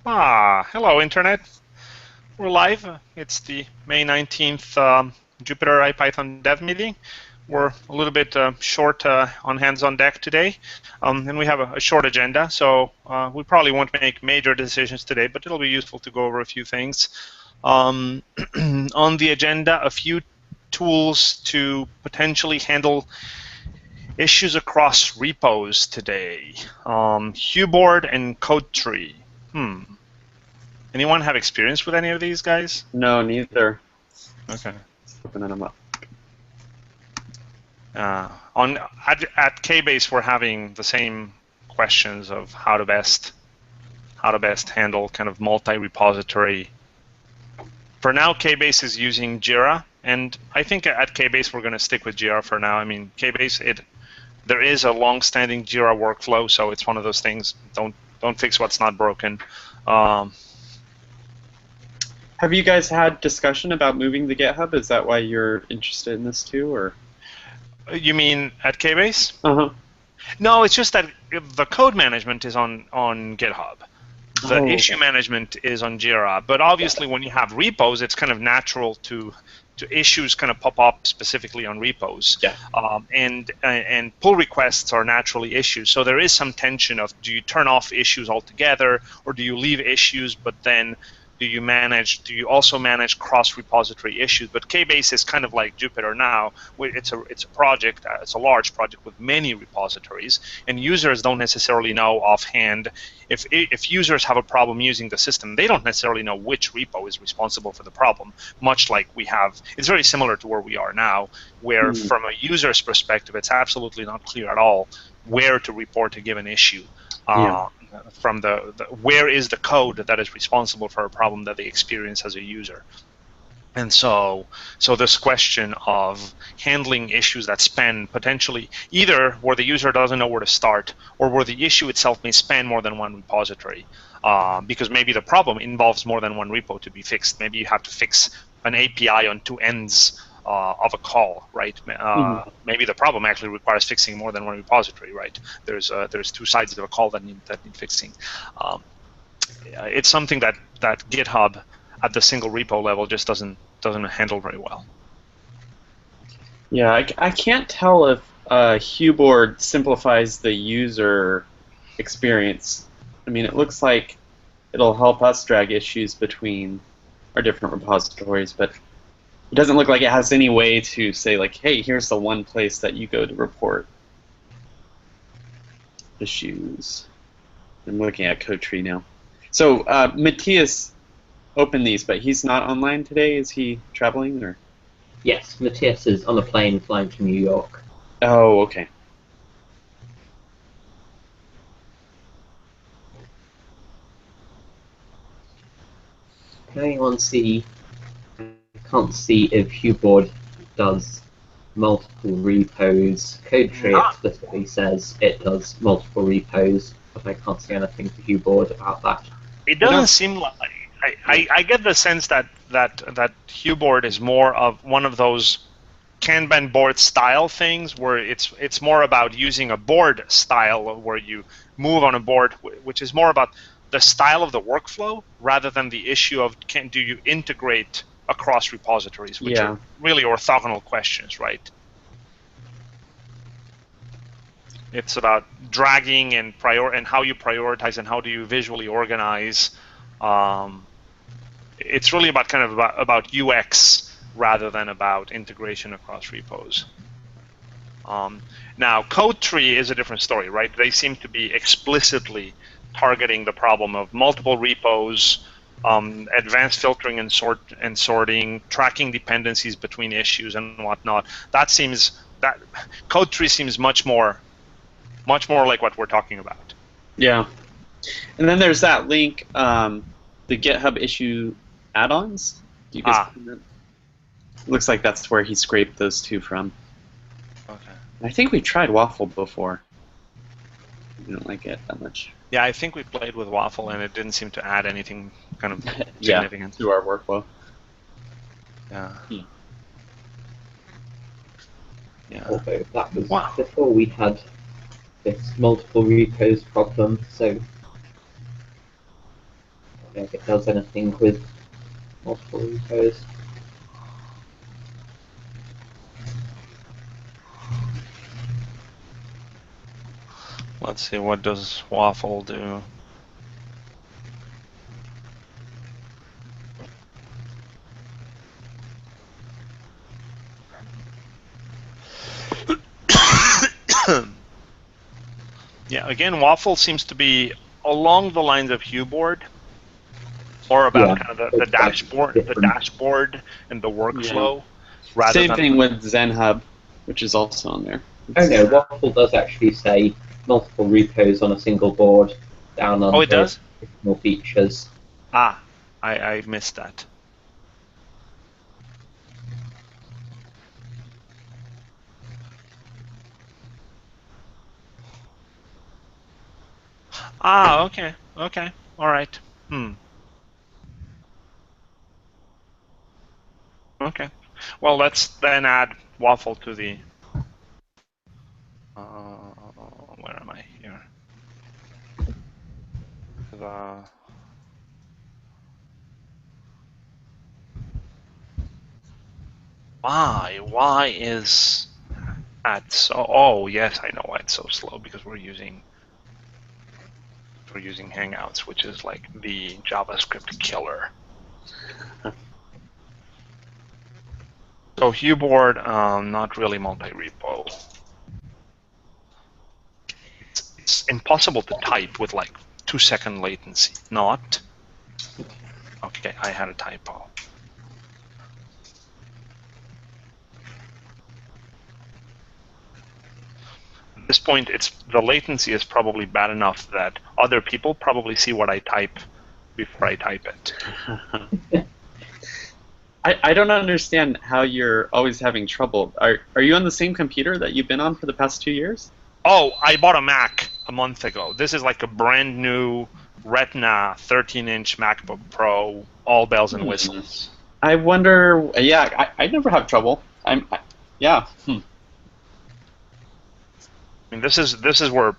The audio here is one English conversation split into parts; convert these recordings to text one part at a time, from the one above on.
Hello, Internet. We're live. It's the May 19th Jupyter IPython Dev meeting. We're a little bit short on hands on deck today, and we have a short agenda, so we probably won't make major decisions today, but it'll be useful to go over a few things. On the agenda, a few tools to potentially handle issues across repos today. Hue Board and Code Tree. Anyone have experience with any of these guys? No, neither. Okay. Opening them up. At Kbase, we're having the same questions of how to best handle kind of multi-repository. For now, Kbase is using Jira, and I think at Kbase we're going to stick with Jira for now. I mean, Kbase, there is a long-standing Jira workflow, so it's one of those things. Don't fix what's not broken. Have you guys had discussion about moving to GitHub? Is that why you're interested in this too, or? You mean at Kbase? Uh-huh. No, it's just that the code management is on GitHub. The issue management is on Jira. But obviously, when you have repos, it's kind of natural to issues kind of pop up specifically on repos. Yeah. And pull requests are naturally issues. So there is some tension of, do you turn off issues altogether, or do you leave issues, but then do you also manage cross-repository issues? But Kbase is kind of like Jupyter now. It's a project. It's a large project with many repositories, and users don't necessarily know offhand. If users have a problem using the system, they don't necessarily know which repo is responsible for the problem. Much like we have, it's very similar to where we are now, where from a user's perspective, it's absolutely not clear at all where to report a given issue. From where is the code that is responsible for a problem that they experience as a user. And so this question of handling issues that span potentially either where the user doesn't know where to start, or where the issue itself may span more than one repository, because maybe the problem involves more than one repo to be fixed. Maybe you have to fix an API on two ends of a call, right? Maybe the problem actually requires fixing more than one repository, right? There's two sides of a call that need fixing. It's something that GitHub at the single repo level just doesn't handle very well. Yeah, I can't tell if Hue Board simplifies the user experience. I mean, it looks like it'll help us drag issues between our different repositories, but it doesn't look like it has any way to say, like, hey, here's the one place that you go to report issues. I'm looking at Code Tree now. So Matthias opened these, but he's not online today. Is he traveling, or? Yes, Matthias is on a plane flying to New York. Oh, okay. Can anyone see? I can't see if Hue Board does multiple repos. Code Tree explicitly says it does multiple repos, but I can't see anything for Hue Board about that. It doesn't seem like. I get the sense that Hue Board is more of one of those Kanban board style things, where it's more about using a board style where you move on a board, which is more about the style of the workflow rather than the issue of do you integrate across repositories, which are really orthogonal questions, right? It's about dragging and how you prioritize and how do you visually organize. It's really about kind of about UX rather than about integration across repos. Now, Code Tree is a different story, right? They seem to be explicitly targeting the problem of multiple repos, advanced filtering and sorting, tracking dependencies between issues and whatnot. That Code Tree seems much more like what we're talking about. Yeah, and then there's that link, the GitHub issue add-ons. Do you guys see that? Looks like that's where he scraped those two from. Okay. I think we tried Waffle before. I didn't like it that much. Yeah, I think we played with Waffle and it didn't seem to add anything kind of significant to our workflow. Yeah. Yeah. Although that was before we had this multiple repos problem, so if it does anything with multiple repos. Let's see, what does Waffle do? Yeah, again, Waffle seems to be along the lines of Hue Board, or about kind of the dashboard, and the workflow. Yeah. Same thing with ZenHub, which is also on there. Oh no, Waffle does actually say multiple repos on a single board down on it does? additional features. Ah, I missed that. Ah, okay, all right. Okay, well, let's then add Waffle to the. Where am I here? Why is that so? Oh yes, I know why it's so slow, because we're using Hangouts, which is like the JavaScript killer. So Hue Board, not really multi-repo. It's impossible to type with like 2-second latency. Not. Okay, I had a typo. At this point, the latency is probably bad enough that other people probably see what I type before I type it. I don't understand how you're always having trouble. Are you on the same computer that you've been on for the past 2 years? Oh, I bought a Mac a month ago. This is like a brand new Retina 13-inch MacBook Pro, all bells and whistles. I wonder. Yeah, I never have trouble. Yeah. I mean, this is where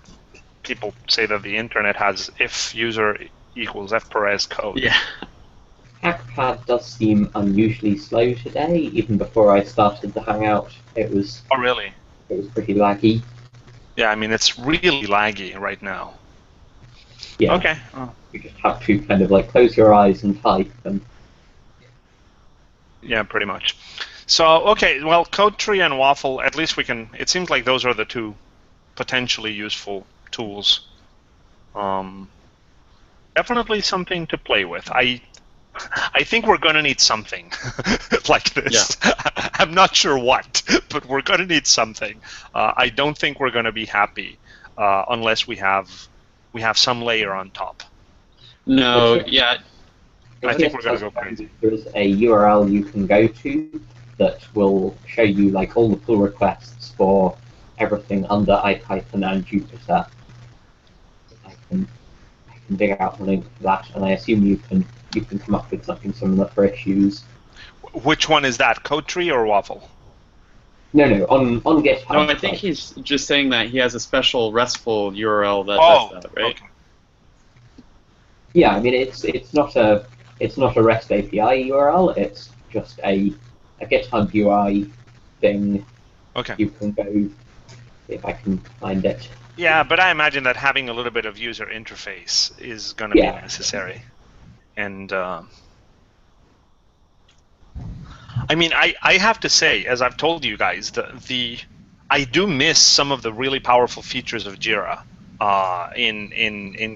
people say that the internet has if user equals f Perez code. Yeah. Hackpad does seem unusually slow today. Even before I started the Hangout, it was. Oh really? It was pretty laggy. Yeah, I mean it's really laggy right now. Yeah. Okay. You just have to kind of like close your eyes and type and. Yeah, pretty much. So okay, well, CodeTree and Waffle, at least we can. It seems like those are the two potentially useful tools. Definitely something to play with. I think we're going to need something like this. Yeah. I'm not sure what, but we're going to need something. I don't think we're going to be happy unless we have some layer on top. No, yeah. I think we're going to go crazy. There's a URL you can go to that will show you like all the pull requests for everything under IPython and Jupyter. I can dig out a link for that, and I assume you can come up with something similar for issues. Which one is that, CodeTree or Waffle? No, on GitHub. No, I think he's just saying that he has a special RESTful URL that does that, right? Okay. Yeah, I mean it's not a REST API URL. It's just a GitHub UI thing. Okay. You can go if I can find it. Yeah, but I imagine that having a little bit of user interface is going to be necessary. And I mean, I have to say, as I've told you guys, I do miss some of the really powerful features of Jira in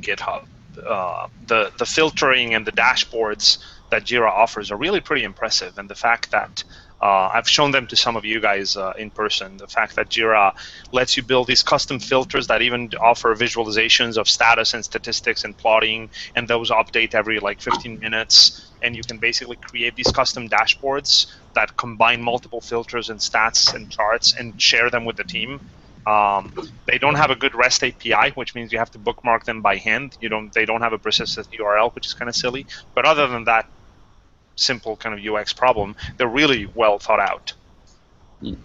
GitHub. The filtering and the dashboards that Jira offers are really pretty impressive, and the fact that I've shown them to some of you guys in person. The fact that Jira lets you build these custom filters that even offer visualizations of status and statistics and plotting, and those update every like 15 minutes. And you can basically create these custom dashboards that combine multiple filters and stats and charts and share them with the team. They don't have a good REST API, which means you have to bookmark them by hand. They don't have a persistent URL, which is kind of silly. But other than that simple kind of UX problem, they're really well thought out. Yeah.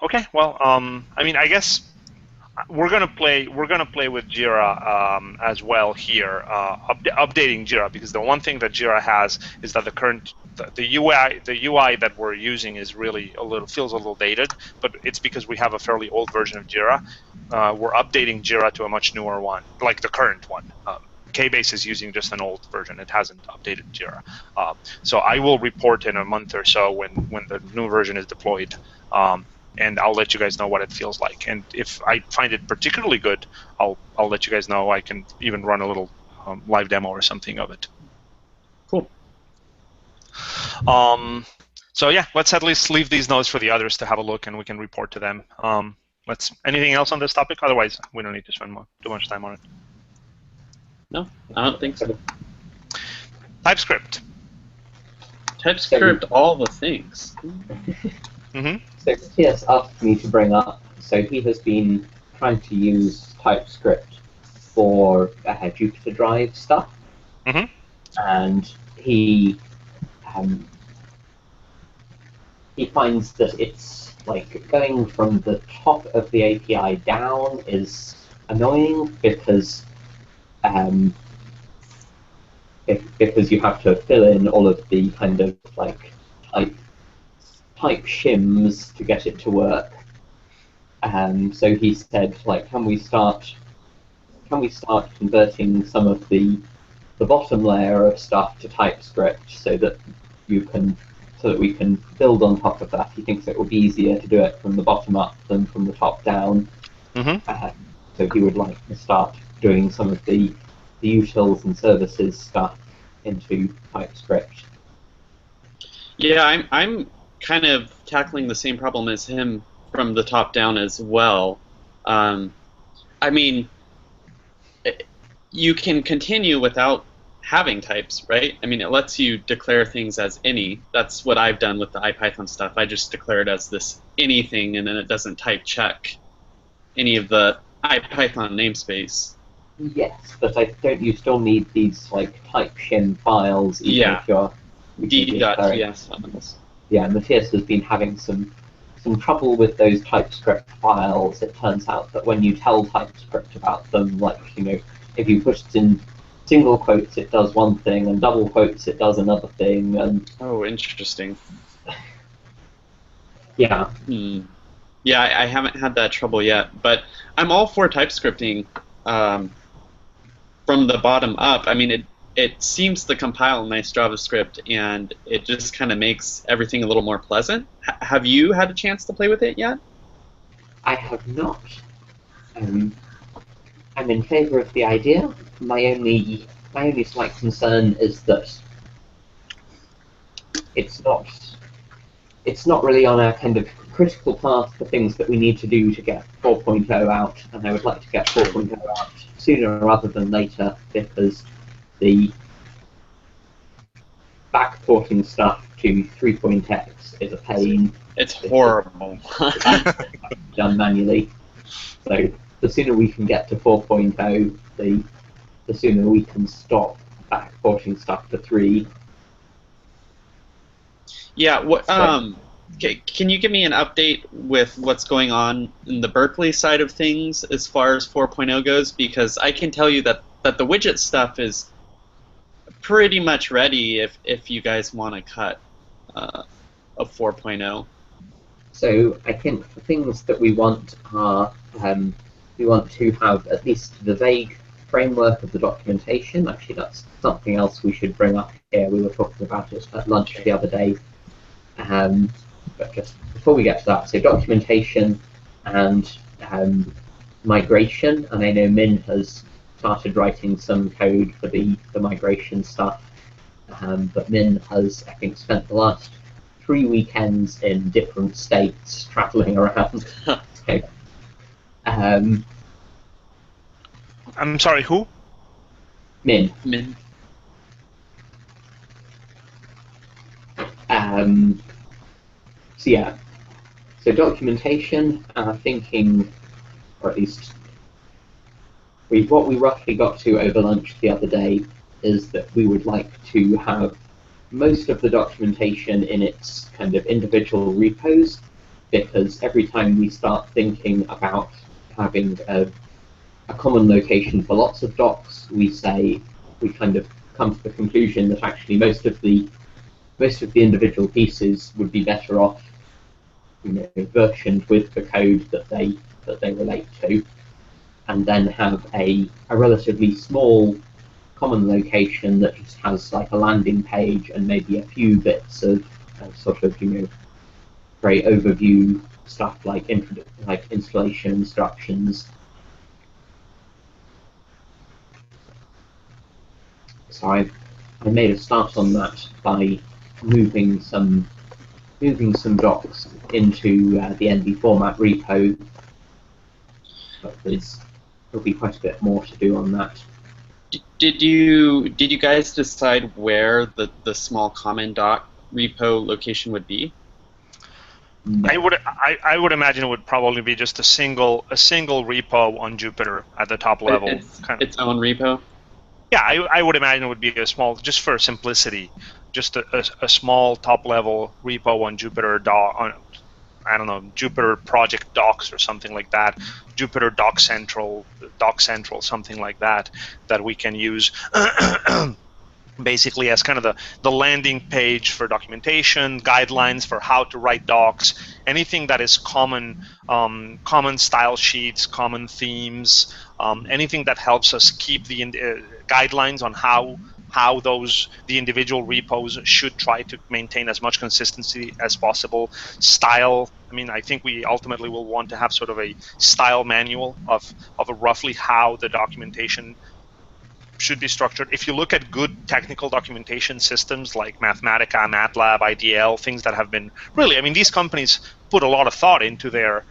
Okay. Well, I mean, I guess we're gonna play with Jira as well here, updating Jira, because the one thing that Jira has is that the UI that we're using is really feels a little dated, but it's because we have a fairly old version of Jira. We're updating Jira to a much newer one, like the current one. Kbase is using just an old version; it hasn't updated Jira. So I will report in a month or so when the new version is deployed. And I'll let you guys know what it feels like. And if I find it particularly good, I'll let you guys know. I can even run a little live demo or something of it. Cool. So yeah, let's at least leave these notes for the others to have a look, and we can report to them. Anything else on this topic? Otherwise, we don't need to spend too much time on it. No, I don't think so. TypeScript. TypeScript, all the things. Mm-hmm. So Matthias asked me to bring up, so he has been trying to use TypeScript for Jupyter Drive stuff, mm-hmm. and he finds that it's like going from the top of the API down is annoying because because you have to fill in all of the kind of like type shims to get it to work. So he said, like, can we start converting some of the bottom layer of stuff to TypeScript so that we can build on top of that. He thinks it will be easier to do it from the bottom up than from the top down. Mm-hmm. So he would like to start doing some of the utils and services stuff into TypeScript. Yeah, I'm kind of tackling the same problem as him from the top down as well. I mean, you can continue without having types, right? I mean, it lets you declare things as any. That's what I've done with the IPython stuff. I just declare it as this anything, and then it doesn't type check any of the IPython namespace. Yes, but you still need these like type shim files even if you're D.ts files. Yeah, Matthias has been having some trouble with those TypeScript files. It turns out that when you tell TypeScript about them, like, you know, if you put it in single quotes it does one thing, and double quotes it does another thing, and oh, interesting. Yeah. Yeah, I haven't had that trouble yet, but I'm all for TypeScripting from the bottom up. I mean, it seems to compile nice JavaScript, and it just kind of makes everything a little more pleasant. Have you had a chance to play with it yet? I have not. I'm in favor of the idea. My only slight concern is that it's not really on a kind of critical path for things that we need to do to get 4.0 out, and I would like to get 4.0 out sooner rather than later, because the backporting stuff to 3.x is a pain. It's horrible. Done manually. So the sooner we can get to 4.0, the sooner we can stop backporting stuff to 3. Yeah. What? Can you give me an update with what's going on in the Berkeley side of things as far as 4.0 goes? Because I can tell you that the widget stuff is pretty much ready if you guys want to cut a 4.0. So I think the things that we want are we want to have at least the vague framework of the documentation. Actually, that's something else we should bring up here. We were talking about it at lunch the other day. But just before we get to that, so documentation and migration, and I know Min has started writing some code for the migration stuff, but Min has, I think, spent the last 3 weekends in different states traveling around. So, I'm sorry, who? Min. So yeah, so documentation, thinking, or at least what we roughly got to over lunch the other day is that we would like to have most of the documentation in its kind of individual repos, because every time we start thinking about having a common location for lots of docs, we kind of come to the conclusion that actually most of the individual pieces would be better off, versioned with the code that they relate to, and then have a relatively small common location that just has like a landing page and maybe a few bits of sort of very overview stuff like installation instructions. So I made a start on that by moving some docs into the ND format repo, but there'll be quite a bit more to do on that. Did you guys decide where the small common doc repo location would be? No. I would imagine it would probably be just a single repo on Jupyter at the top level. Its own repo? Yeah, I would imagine it would be a small, just for simplicity, just a small top level repo on Jupyter I don't know, Jupyter Project Docs or something like that, Jupyter Doc Central, something like that we can use basically as kind of the landing page for documentation, guidelines for how to write docs, anything that is common style sheets, common themes, anything that helps us keep the guidelines on how the individual repos should try to maintain as much consistency as possible. Style, I mean, I think we ultimately will want to have sort of a style manual of roughly how the documentation should be structured. If you look at good technical documentation systems like Mathematica, MATLAB, IDL, things that have been really, I mean, these companies put a lot of thought into their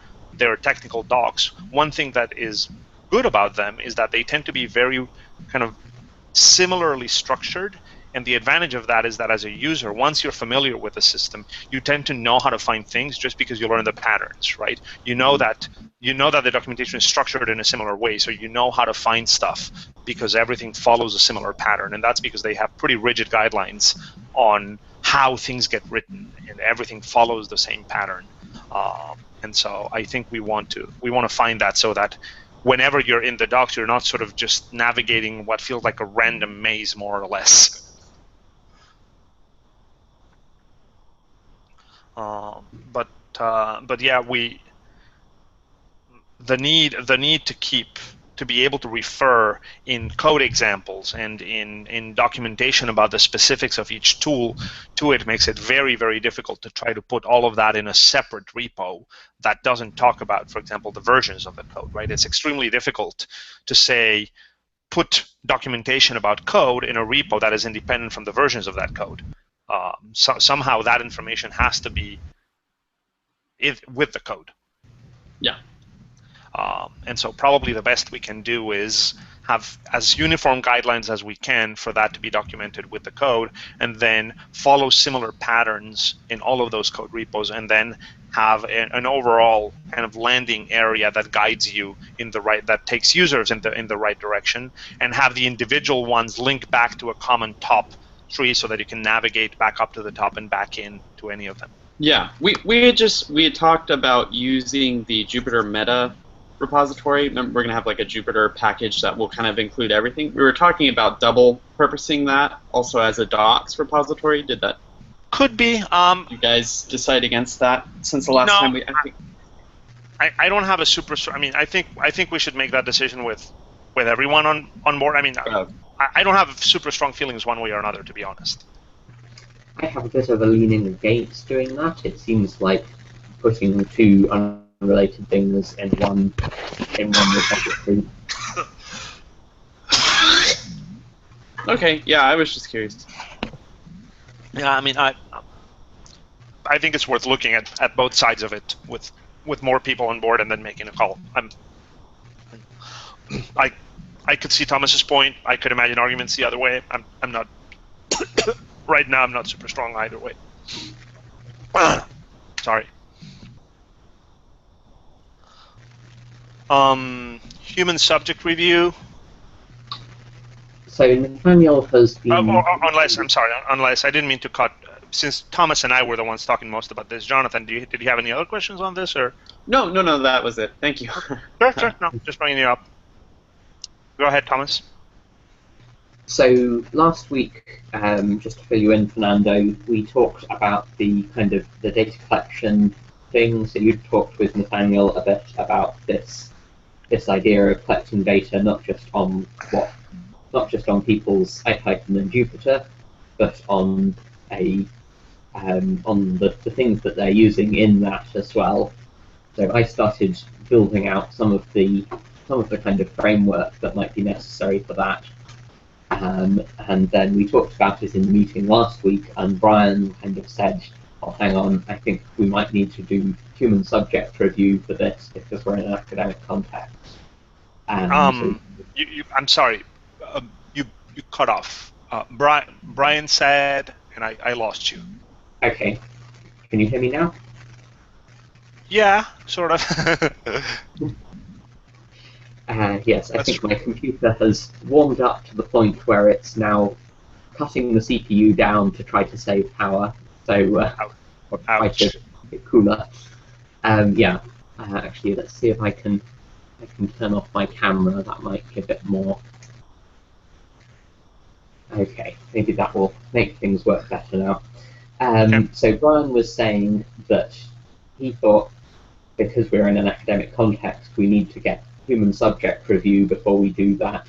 technical docs. One thing that is good about them is that they tend to be very kind of similarly structured, and the advantage of that is that as a user, once you're familiar with the system, you tend to know how to find things just because you learn the patterns, right? You know that the documentation is structured in a similar way, so you know how to find stuff because everything follows a similar pattern, and that's because they have pretty rigid guidelines on how things get written, and everything follows the same pattern. And so I think we want to find that so that whenever you're in the docs, you're not sort of just navigating what feels like a random maze, more or less. But yeah, the need to be able to refer in code examples and in documentation about the specifics of each tool to it makes it very, very difficult to try to put all of that in a separate repo that doesn't talk about, for example, the versions of the code, right? It's extremely difficult to say, put documentation about code in a repo that is independent from the versions of that code. Somehow that information has to be with the code. Yeah. And so probably the best we can do is have as uniform guidelines as we can for that to be documented with the code, and then follow similar patterns in all of those code repos, and then have an overall kind of landing area that guides you that takes users in the right direction, and have the individual ones link back to a common top tree so that you can navigate back up to the top and back in to any of them. Yeah, we had talked about using the Jupyter Meta repository. We're going to have like a Jupyter package that will kind of include everything. We were talking about double purposing that also as a docs repository. Did that? Could be. You guys decide against that since the last time we? I don't have a super. I mean, I think we should make that decision with everyone on board. I mean, I don't have super strong feelings one way or another, to be honest. I have a bit of a leaning against doing that. It seems like putting two unrelated things in one repository. Okay, yeah, I was just curious. Yeah, I mean, I think it's worth looking at both sides of it with more people on board and then making a call. I could see Thomas's point. I could imagine arguments the other way. I'm not. Right now, I'm not super strong either way. Sorry. Human subject review. So Nathaniel has been. Unless I didn't mean to cut. since Thomas and I were the ones talking most about this, Jonathan, did you have any other questions on this, or? No, that was it. Thank you. Sure. No, just bringing you up. Go ahead, Thomas. So last week, just to fill you in, Fernando, we talked about the kind of the data collection thing. So you talked with Nathaniel a bit about this idea of collecting data not just on people's IPython and Jupyter, but on the things that they're using in that as well. So I started building out some of the kind of framework that might be necessary for that. And then we talked about it in the meeting last week, and Brian kind of said, "Oh, hang on, I think we might need to do human subject review for this because we're in an academic context." I'm sorry, you cut off. Brian said, and I lost you. Okay, can you hear me now? Yeah, sort of. Yes, I think my computer has warmed up to the point where it's now cutting the CPU down to try to save power. So try to make it cooler. Actually, let's see if I can turn off my camera. That might give it more. Okay, maybe that will make things work better now. Okay. So Brian was saying that he thought because we're in an academic context, we need to get human subject review before we do that,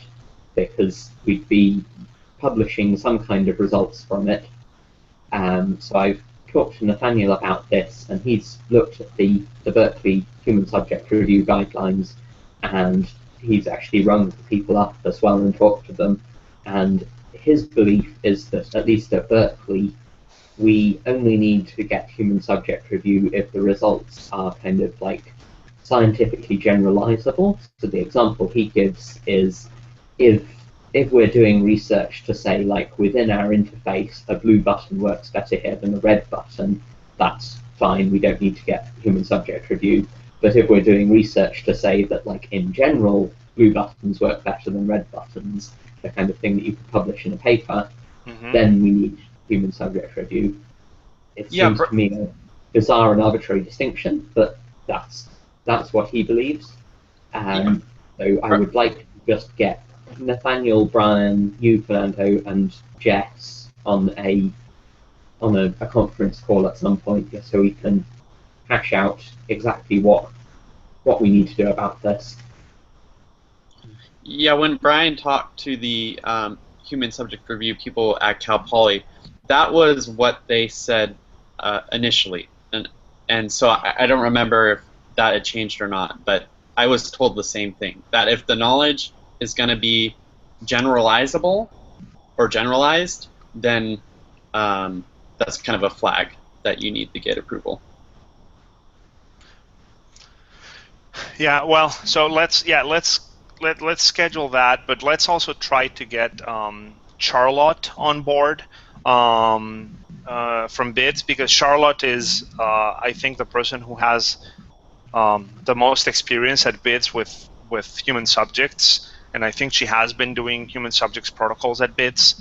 because we'd be publishing some kind of results from it. So I've talked to Nathaniel about this, and he's looked at the Berkeley human subject review guidelines, and he's actually rung people up as well and talked to them. And his belief is that, at least at Berkeley, we only need to get human subject review if the results are kind of like scientifically generalizable. So the example he gives is if we're doing research to say, like, within our interface a blue button works better here than a red button, that's fine, we don't need to get human subject review. But if we're doing research to say that, like, in general blue buttons work better than red buttons, the kind of thing that you could publish in a paper, then we need human subject review. It seems to me a bizarre and arbitrary distinction, but that's what he believes. So I would like to just get Nathaniel, Brian, you, Fernando, and Jess on a conference call at some point, just so we can hash out exactly what we need to do about this. Yeah, when Brian talked to the human subject review people at Cal Poly, that was what they said initially, and so I don't remember if that had changed or not, but I was told the same thing, that if the knowledge is going to be generalizable or generalized, then that's kind of a flag that you need to get approval. Yeah, well, so let's schedule that, but let's also try to get Charlotte on board from BIDS, because Charlotte is, I think, the person who has the most experience at BIDS with human subjects, and I think she has been doing human subjects protocols at BIDS.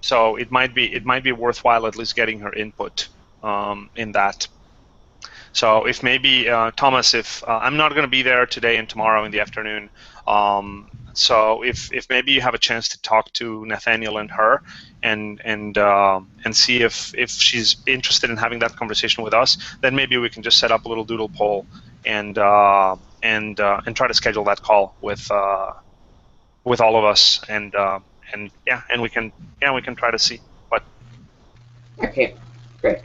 So it might be worthwhile at least getting her input in that. So if maybe Thomas, if I'm not going to be there today and tomorrow in the afternoon, so if maybe you have a chance to talk to Nathaniel and her, and see if she's interested in having that conversation with us, then maybe we can just set up a little doodle poll and try to schedule that call with all of us, and we can try to see what. Okay, great.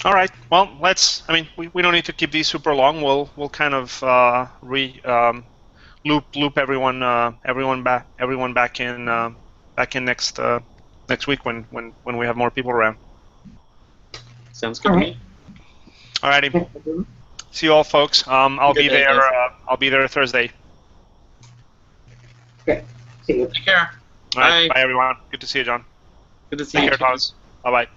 All right. Well, I mean, we don't need to keep these super long. We'll kind of loop everyone back in next week when we have more people around. Sounds good to me. All righty. See you all, folks. I'll be there. I'll be there Thursday. Great. See you. Take care. All right. Bye, everyone. Good to see you, John. Good to see you. Take care, Thomas. Bye-bye.